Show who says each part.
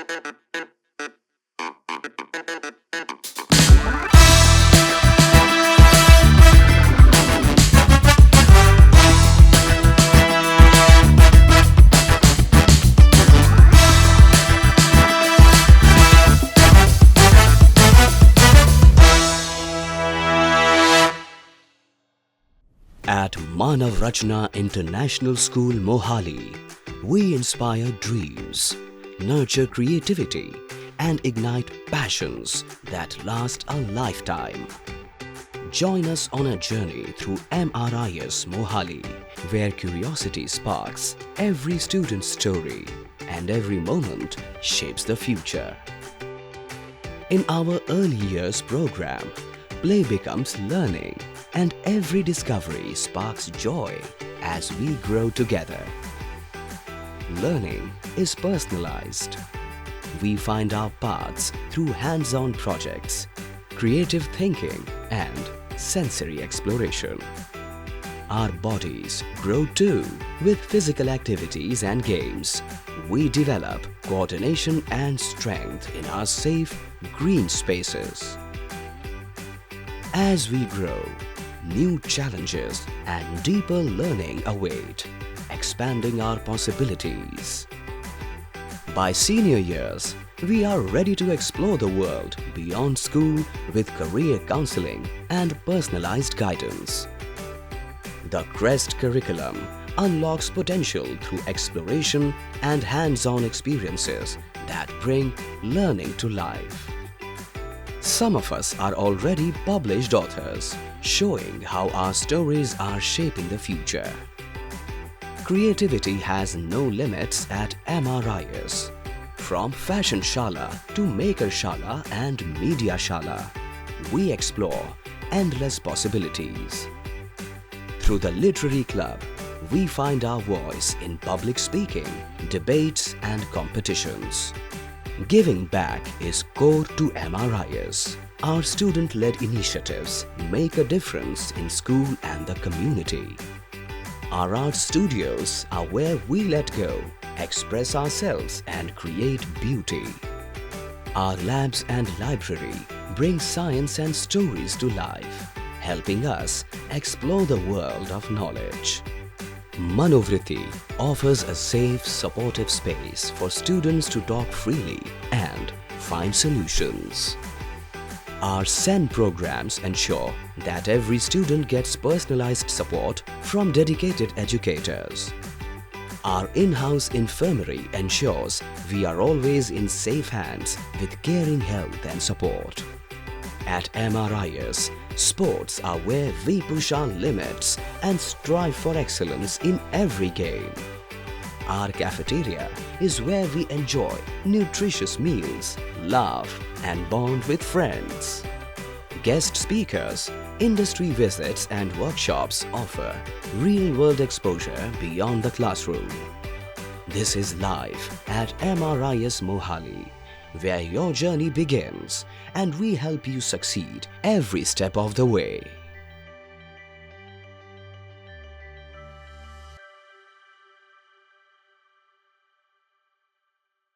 Speaker 1: At Manav Rachna International School, Mohali, we inspire dreams, nurture creativity, and ignite passions that last a lifetime. Join us on a journey through MRIS Mohali, where curiosity sparks every student's story and every moment shapes the future. In our early years program, play becomes learning, and every discovery sparks joy as we grow together. Learning is personalized. We find our paths through hands-on projects, creative thinking, and sensory exploration. Our bodies grow too with physical activities and games. We develop coordination and strength in our safe, green spaces. As we grow, new challenges and deeper learning await, expanding our possibilities. By senior years, we are ready to explore the world beyond school with career counseling and personalized guidance. The CREST curriculum unlocks potential through exploration and hands-on experiences that bring learning to life. Some of us are already published authors, showing how our stories are shaping the future. Creativity has no limits at MRIS. From Fashion Shala to Maker Shala and Media Shala, we explore endless possibilities. Through the Literary Club, we find our voice in public speaking, debates and competitions. Giving back is core to MRIS. Our student-led initiatives make a difference in school and the community. Our art studios are where we let go, express ourselves and create beauty. Our labs and library bring science and stories to life, helping us explore the world of knowledge. Manovritti offers a safe, supportive space for students to talk freely and find solutions. Our SEN programs ensure that every student gets personalized support from dedicated educators. Our in-house infirmary ensures we are always in safe hands with caring health and support. At MRIS, sports are where we push our limits and strive for excellence in every game. Our cafeteria is where we enjoy nutritious meals, laugh and bond with friends. Guest speakers, industry visits and workshops offer real-world exposure beyond the classroom. This is life at MRIS Mohali, where your journey begins and we help you succeed every step of the way.